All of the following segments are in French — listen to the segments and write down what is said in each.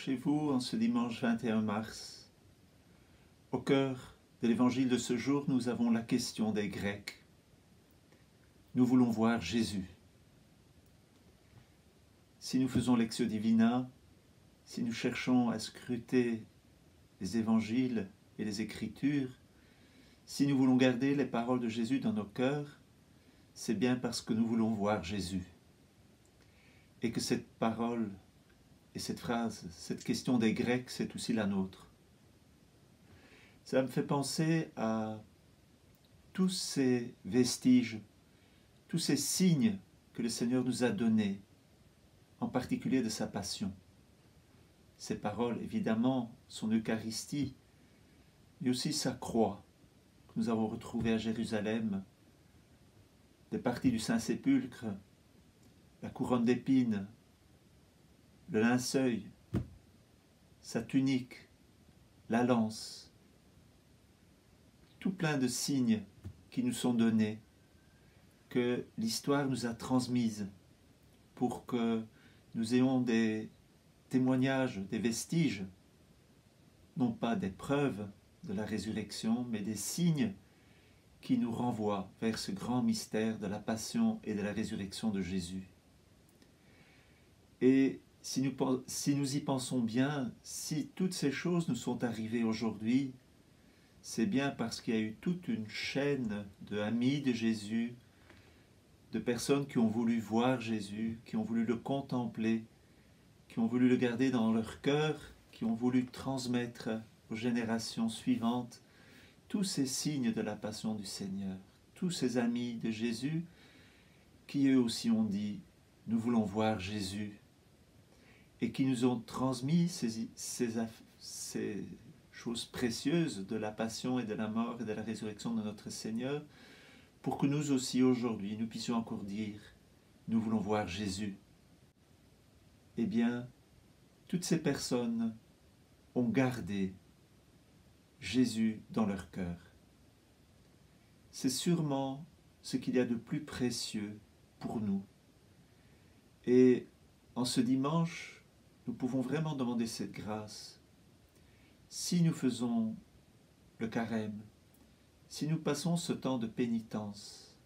chez-vous en ce dimanche 21 mars. Au cœur de l'évangile de ce jour, nous avons la question des Grecs. Nous voulons voir Jésus. Si nous faisons Lectio Divina, si nous cherchons à scruter les évangiles et les Écritures, si nous voulons garder les paroles de Jésus dans nos cœurs, c'est bien parce que nous voulons voir Jésus. Et que cette parole et cette phrase, cette question des Grecs, c'est aussi la nôtre. Ça me fait penser à tous ces vestiges, tous ces signes que le Seigneur nous a donnés, en particulier de sa passion. Ces paroles, évidemment, son Eucharistie, mais aussi sa croix, que nous avons retrouvée à Jérusalem, des parties du Saint-Sépulcre, la couronne d'épines, le linceul, sa tunique, la lance, tout plein de signes qui nous sont donnés, que l'histoire nous a transmises pour que nous ayons des témoignages, des vestiges, non pas des preuves de la résurrection, mais des signes qui nous renvoient vers ce grand mystère de la passion et de la résurrection de Jésus. Et si nous y pensons bien, si toutes ces choses nous sont arrivées aujourd'hui, c'est bien parce qu'il y a eu toute une chaîne d'amis de Jésus, de personnes qui ont voulu voir Jésus, qui ont voulu le contempler, qui ont voulu le garder dans leur cœur, qui ont voulu transmettre aux générations suivantes tous ces signes de la passion du Seigneur, tous ces amis de Jésus qui eux aussi ont dit « Nous voulons voir Jésus » et qui nous ont transmis ces choses précieuses de la passion et de la mort et de la résurrection de notre Seigneur pour que nous aussi aujourd'hui nous puissions encore dire « Nous voulons voir Jésus ». Eh bien, toutes ces personnes ont gardé Jésus dans leur cœur. C'est sûrement ce qu'il y a de plus précieux pour nous. Et en ce dimanche, nous pouvons vraiment demander cette grâce. Si nous faisons le carême, si nous passons ce temps de pénitence,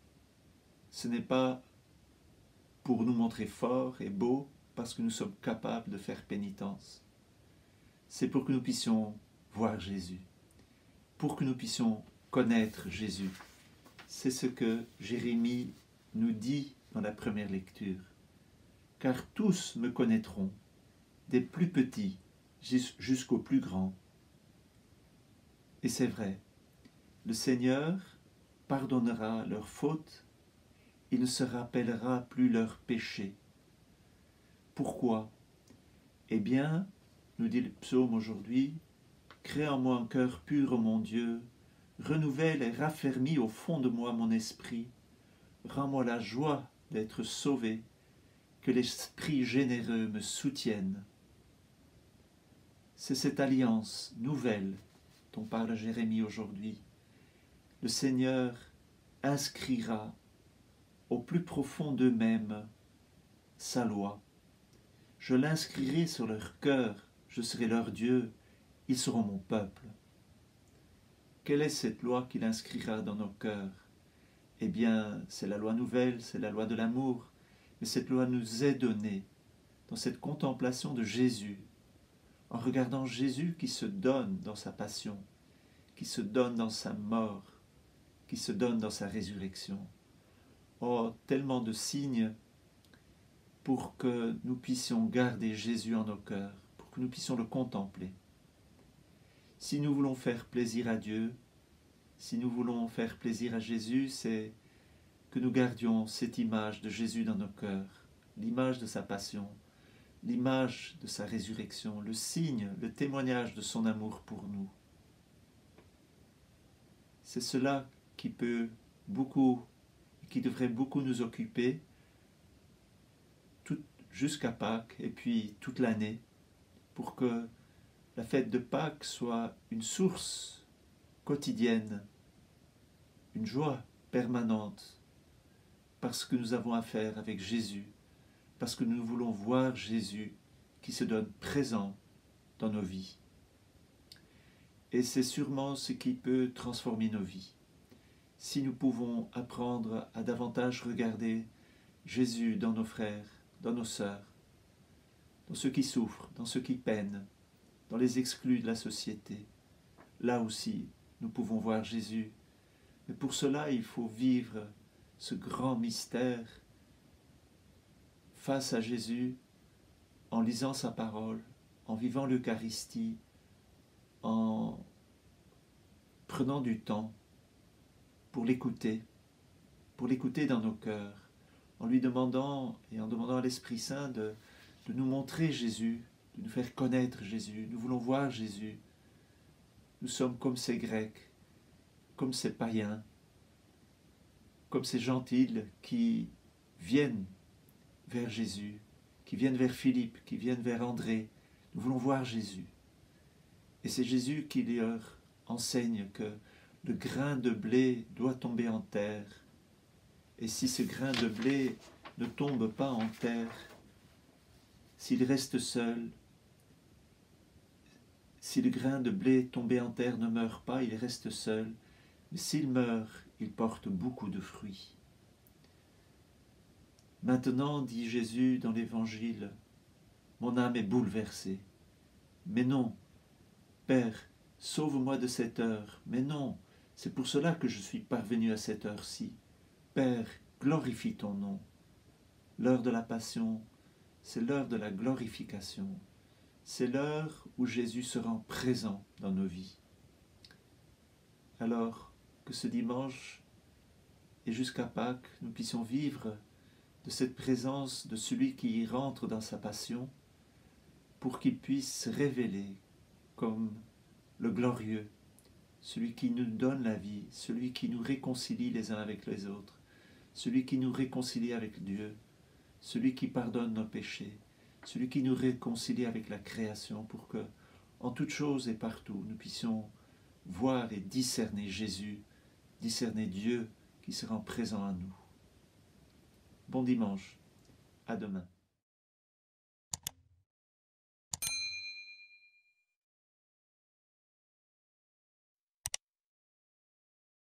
ce n'est pas pour nous montrer forts et beaux parce que nous sommes capables de faire pénitence. C'est pour que nous puissions voir Jésus, pour que nous puissions connaître Jésus. C'est ce que Jérémie nous dit dans la première lecture. « Car tous me connaîtront, des plus petits jusqu'aux plus grands. » Et c'est vrai, le Seigneur pardonnera leurs fautes, il ne se rappellera plus leurs péchés. Pourquoi? Eh bien, nous dit le psaume aujourd'hui, « Crée en moi un cœur pur, ô mon Dieu, renouvelle et raffermis au fond de moi mon esprit, rends-moi la joie d'être sauvé, que l'Esprit généreux me soutienne. » C'est cette alliance nouvelle dont parle Jérémie aujourd'hui. Le Seigneur inscrira au plus profond d'eux-mêmes sa loi. Je l'inscrirai sur leur cœur, je serai leur Dieu, ils seront mon peuple. Quelle est cette loi qu'il inscrira dans nos cœurs? Eh bien, c'est la loi nouvelle, c'est la loi de l'amour, mais cette loi nous est donnée dans cette contemplation de Jésus, en regardant Jésus qui se donne dans sa passion, qui se donne dans sa mort, qui se donne dans sa résurrection. Oh, tellement de signes pour que nous puissions garder Jésus en nos cœurs, pour que nous puissions le contempler. Si nous voulons faire plaisir à Dieu, si nous voulons faire plaisir à Jésus, c'est que nous gardions cette image de Jésus dans nos cœurs, l'image de sa passion, l'image de sa résurrection, le signe, le témoignage de son amour pour nous. C'est cela qui peut beaucoup, qui devrait beaucoup nous occuper jusqu'à Pâques et puis toute l'année, pour que la fête de Pâques soit une source quotidienne, une joie permanente, parce que nous avons affaire avec Jésus, parce que nous voulons voir Jésus qui se donne présent dans nos vies. Et c'est sûrement ce qui peut transformer nos vies. Si nous pouvons apprendre à davantage regarder Jésus dans nos frères, dans nos sœurs, dans ceux qui souffrent, dans ceux qui peinent, dans les exclus de la société, là aussi, nous pouvons voir Jésus. Mais pour cela, il faut vivre ce grand mystère face à Jésus, en lisant sa parole, en vivant l'Eucharistie, en prenant du temps pour l'écouter dans nos cœurs, en lui demandant et en demandant à l'Esprit Saint de nous montrer Jésus, de nous faire connaître Jésus. Nous voulons voir Jésus. Nous sommes comme ces Grecs, comme ces païens, comme ces gentils qui viennent vers Jésus, qui viennent vers Philippe, qui viennent vers André. Nous voulons voir Jésus. Et c'est Jésus qui leur enseigne que le grain de blé doit tomber en terre. Et si ce grain de blé ne tombe pas en terre, s'il reste seul, si le grain de blé tombé en terre ne meurt pas, il reste seul. Mais s'il meurt, il porte beaucoup de fruits. Maintenant, dit Jésus dans l'Évangile, mon âme est bouleversée. Mais non, Père, sauve-moi de cette heure. Mais non, c'est pour cela que je suis parvenu à cette heure-ci. Père, glorifie ton nom. L'heure de la passion, c'est l'heure de la glorification. C'est l'heure où Jésus se rend présent dans nos vies. Alors que ce dimanche et jusqu'à Pâques, nous puissions vivre de cette présence de celui qui y rentre dans sa passion, pour qu'il puisse se révéler comme le glorieux, celui qui nous donne la vie, celui qui nous réconcilie les uns avec les autres, celui qui nous réconcilie avec Dieu, celui qui pardonne nos péchés, celui qui nous réconcilie avec la création, pour que, en toutes choses et partout, nous puissions voir et discerner Jésus, discerner Dieu qui se rend présent à nous. Bon dimanche, à demain.